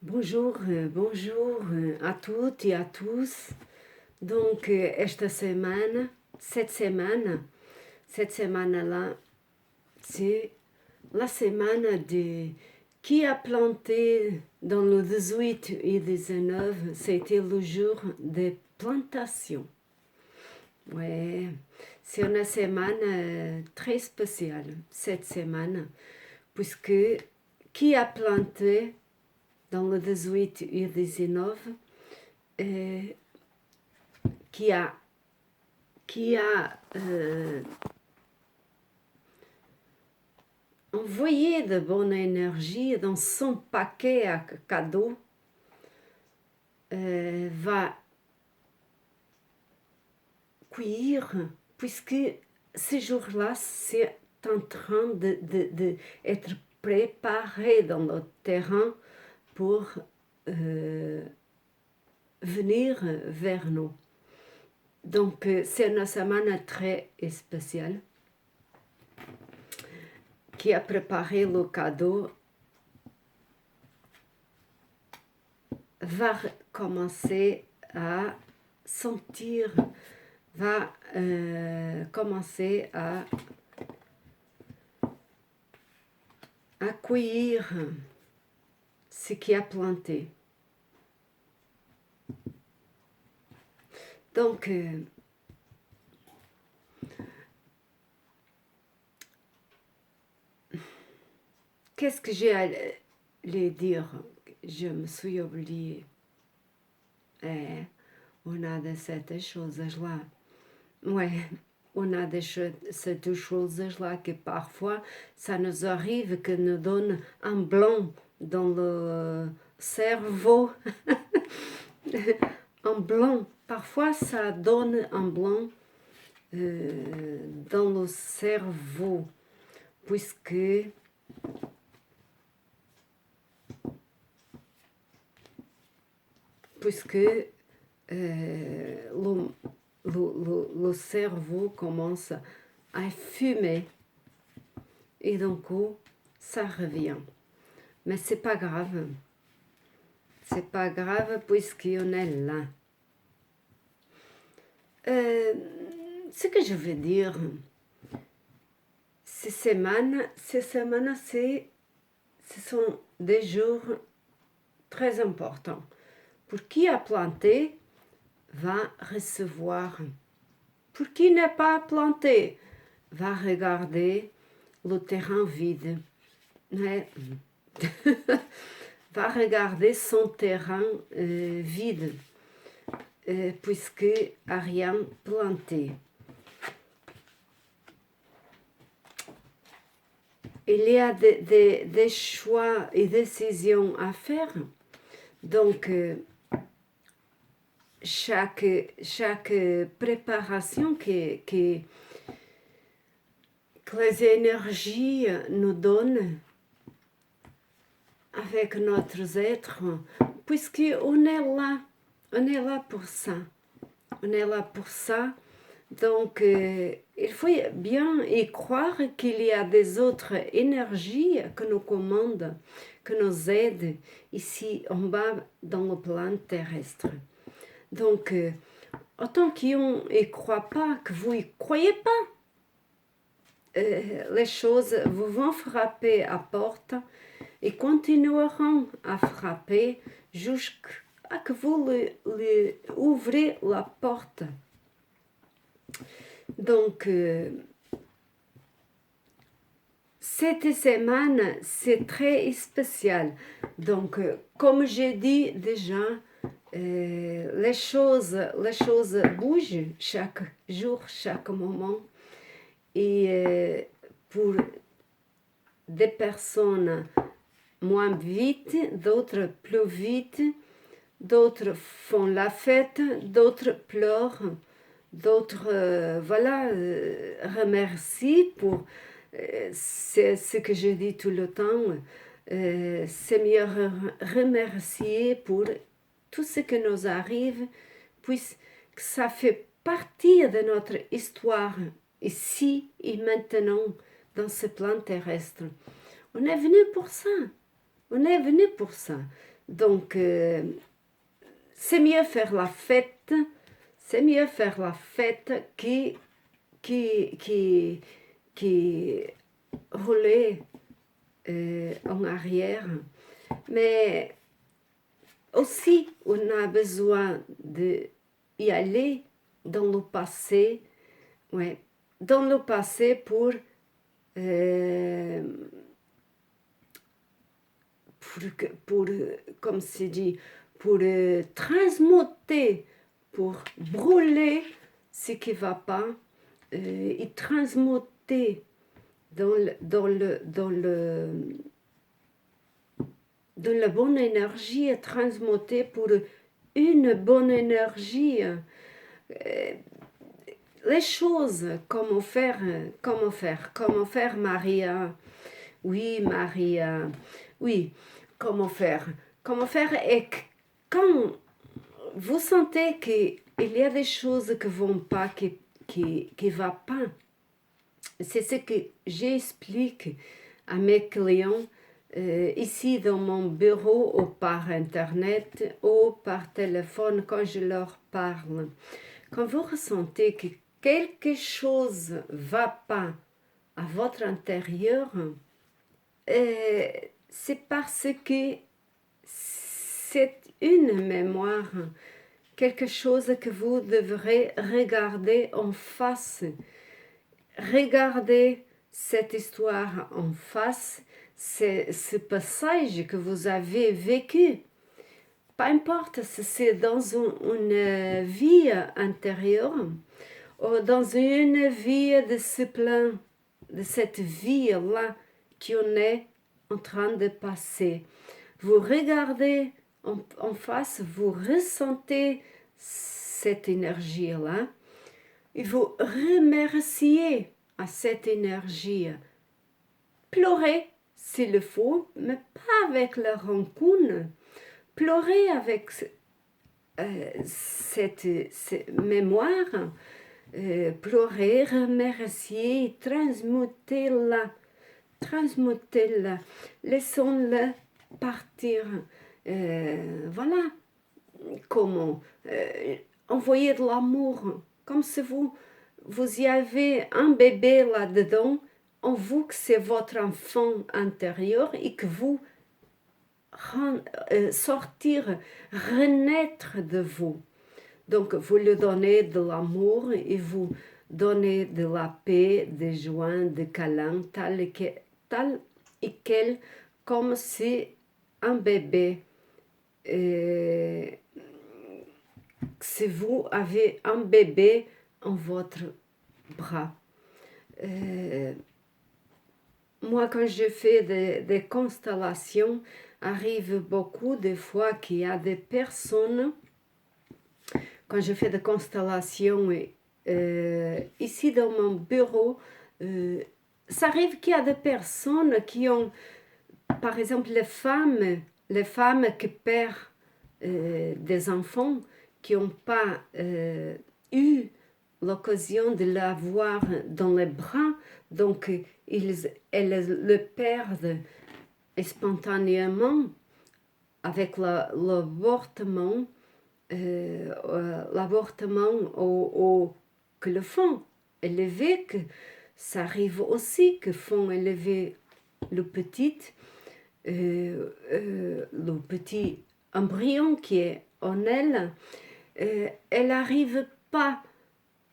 Bonjour à toutes et à tous. Donc, cette semaine-là, c'est la semaine de qui a planté dans le 18 et 19, c'était le jour des plantations. Ouais, c'est une semaine très spéciale, cette semaine, puisque qui a planté dans le 18 et 19, qui a envoyé de bonne énergie dans son paquet à cadeaux, va cueillir, puisque ce jour-là, c'est en train d'être préparé dans le terrain pour venir vers nous. Donc, c'est une semaine très spéciale qui a préparé le cadeau va commencer à sentir, va commencer à accueillir ce qui a planté. Donc, qu'est-ce que j'ai à lui dire? Je me suis oubliée. On a de ces choses-là. Ouais, on a de ces choses-là que parfois, ça nous arrive que nous donne un blanc dans le cerveau. Un blanc. Parfois, ça donne un blanc dans le cerveau, puisque le cerveau commence à fumer et d'un coup, ça revient. Mais c'est pas grave. C'est pas grave puisqu'on est là. Ce que je veux dire, ces semaines, ce sont des jours très importants. Pour qui a planté, va recevoir. Pour qui n'est pas planté, va regarder le terrain vide. Va regarder son terrain vide, puisque a rien planté. Il y a des choix et décisions à faire. Donc, chaque préparation que les énergies nous donnent avec notre être, puisqu'on est là pour ça. On est là pour ça. Donc, il faut bien y croire qu'il y a des autres énergies que nous commandent, que nous aident ici en bas dans le plan terrestre. Donc, autant qu'on n'y croit pas, que vous n'y croyez pas, les choses vous vont frapper à porte et continueront à frapper jusqu'à que vous ouvrez la porte. Donc, cette semaine, c'est très spécial. Donc, comme j'ai dit déjà, les choses bougent chaque jour, chaque moment. Et pour des personnes moins vite, d'autres plus vite, d'autres font la fête, d'autres pleurent, d'autres remercient pour c'est ce que je dis tout le temps, c'est mieux remercier pour tout ce qui nous arrive, puisque ça fait partie de notre histoire, ici et maintenant, dans ce plan terrestre. On est venu pour ça. On est venu pour ça. Donc, c'est mieux faire la fête. C'est mieux faire la fête qui, qui, qui rouler en arrière. Mais aussi, on a besoin d'y aller dans le passé, ouais, dans le passé pour comme c'est dit, pour transmuter, pour brûler ce qui ne va pas, et transmuter dans la bonne énergie, et transmuter pour une bonne énergie. Les choses, comment faire, Maria? Oui, Maria, oui, comment faire? Et quand vous sentez qu'il y a des choses qui ne vont pas, qui vont pas, c'est ce que j'explique à mes clients ici dans mon bureau ou par internet ou par téléphone quand je leur parle. Quand vous ressentez que quelque chose ne va pas à votre intérieur, c'est parce que c'est une mémoire, quelque chose que vous devrez regarder en face. Regardez cette histoire en face, ce passage que vous avez vécu. Peu importe si c'est dans une vie intérieure ou dans une vie de ce plan, de cette vie-là qu'on est en train de passer. Vous regardez en face, vous ressentez cette énergie-là et vous remerciez à cette énergie. Pleurez s'il le faut, mais pas avec la rancune. Pleurez avec cette mémoire. Pleurez, remerciez, transmutez-la. Transmutez-la. Laissons-la partir. Voilà comment. Envoyer de l'amour. Comme si vous y avez un bébé là-dedans, en vous que c'est votre enfant intérieur et que vous sortir, renaître de vous. Donc, vous lui donnez de l'amour et vous donnez de la paix, des joints, des câlins, tal et quel, comme si un bébé, si vous avez un bébé en votre bras. Moi, quand je fais des constellations, arrive beaucoup de fois qu'il y a des personnes, quand je fais des constellations ici dans mon bureau, ça arrive qu'il y a des personnes qui ont, par exemple, les femmes qui perdent des enfants, qui n'ont pas eu l'occasion de l'avoir dans les bras, donc elles le perdent spontanément avec l'avortement, que le font élever, que ça arrive aussi que font élever le petit embryon qui est en elle. Elle n'arrive pas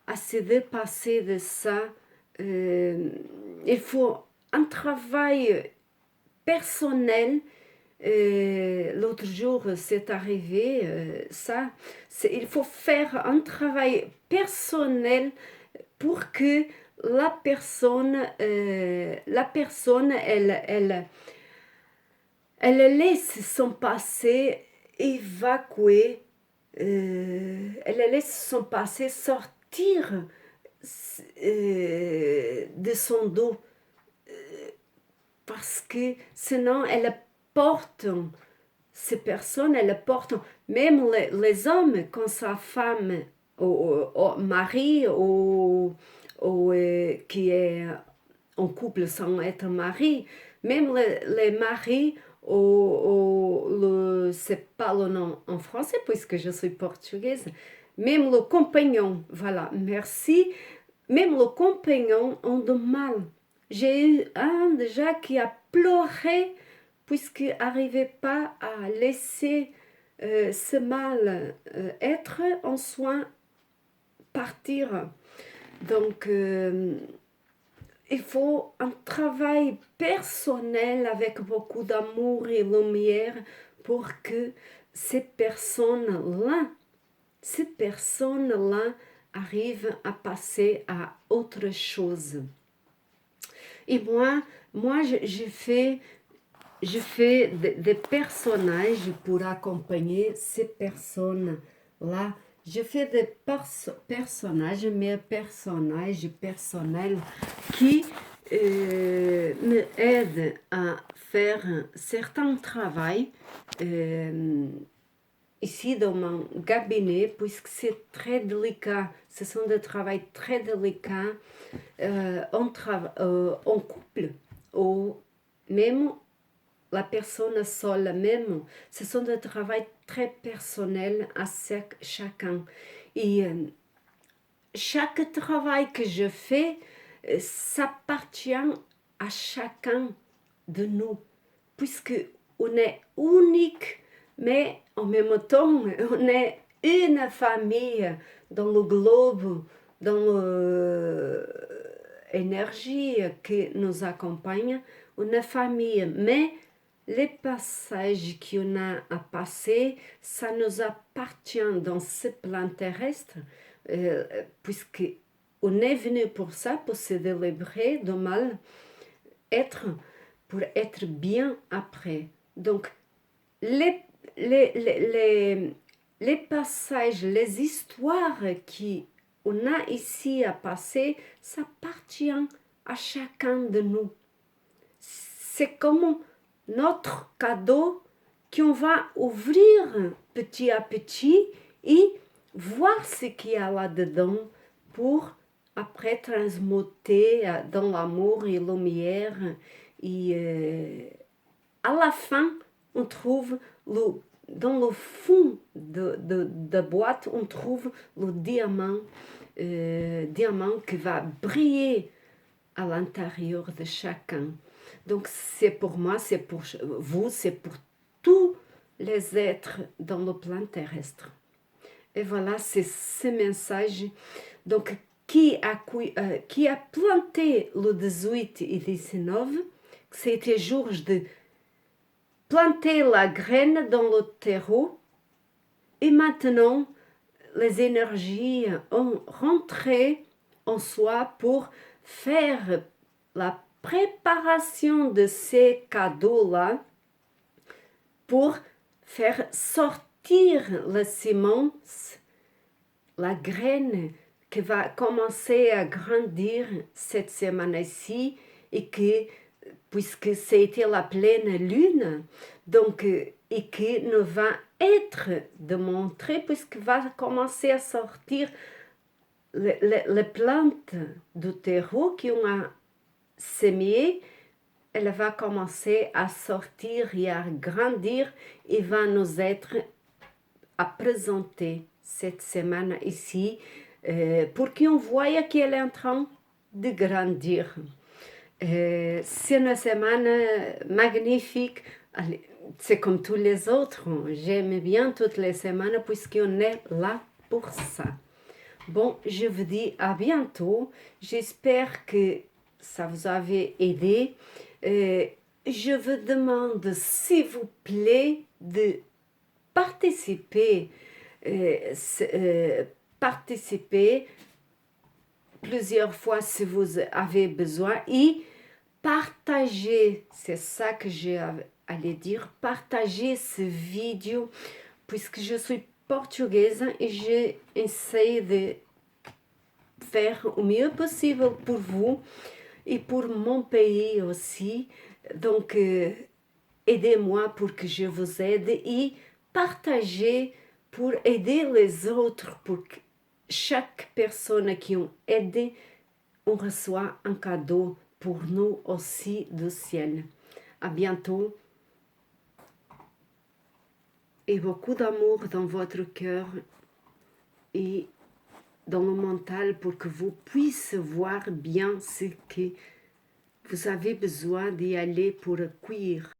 à se dépasser de ça. Il faut un travail personnel. L'autre jour, c'est arrivé ça. Il faut faire un travail personnel pour que la personne elle laisse son passé évacuer, elle laisse son passé sortir de son dos, parce que sinon elle porte ces personnes, elles portent, même les hommes, quand sa femme, ou mari, ou qui est en couple sans être mari, même les maris c'est pas le nom en français puisque je suis portugaise, même le compagnon, voilà, merci, même le compagnon ont de mal. J'ai eu un déjà qui a pleuré puisqu'il n'arrivait pas à laisser ce mal être en soin, partir. Donc, il faut un travail personnel avec beaucoup d'amour et lumière pour que ces personnes-là arrivent à passer à autre chose. Et moi je fais des personnages pour accompagner ces personnes-là. Je fais des personnages, mes personnages personnels qui me aident à faire un certain travail ici dans mon cabinet, puisque c'est très délicat. Ce sont des travaux très délicats en couple ou même la personne seule même. Ce sont des travaux très personnels à chacun. Et chaque travail que je fais, ça appartient à chacun de nous, puisque on est unique, mais en même temps, on est une famille dans le globe, dans l'énergie qui nous accompagne, une famille. Mais les passages qu'on a à passer, ça nous appartient dans ce plan terrestre, puisque on est venu pour ça, pour se délivrer de mal, pour être bien après. Donc, les, les, les, les passages, les histoires qu'on a ici à passer, ça appartient à chacun de nous. C'est comme notre cadeau qu'on va ouvrir petit à petit et voir ce qu'il y a là-dedans pour après transmuter dans l'amour et la lumière. Et à la fin, on trouve dans le fond de boîte, on trouve le diamant qui va briller à l'intérieur de chacun. Donc c'est pour moi, c'est pour vous, c'est pour tous les êtres dans le plan terrestre. Et voilà, c'est ce message. Donc, qui a planté le 18 et 19, c'était jour de planter la graine dans le terreau. Et maintenant, les énergies ont rentré en soi pour faire la préparation de ces cadeaux-là, pour faire sortir la semence, la graine qui va commencer à grandir cette semaine-ci et que, puisque c'était la pleine lune, donc, et qui ne va être démontré puisque va commencer à sortir les plantes du terreau qui ont sémé, elle va commencer à sortir et à grandir et va nous être à présenter cette semaine ici pour qu'on voie qu'elle est en train de grandir. C'est une semaine magnifique. Allez, c'est comme tous les autres. J'aime bien toutes les semaines puisqu'on est là pour ça. Bon, je vous dis à bientôt. J'espère que ça vous avait aidé. Je vous demande, s'il vous plaît, de participer. Participer plusieurs fois si vous avez besoin et partager, c'est ça que j'allais dire, partager ce vidéo puisque je suis portugaise et j'essaie de faire au mieux possible pour vous et pour mon pays aussi. Donc, aidez-moi pour que je vous aide et partagez pour aider les autres, pour que chaque personne qui ont aidé, on reçoit un cadeau pour nous aussi du ciel. À bientôt. et beaucoup d'amour dans votre cœur et dans le mental pour que vous puissiez voir bien ce que vous avez besoin d'y aller pour accueillir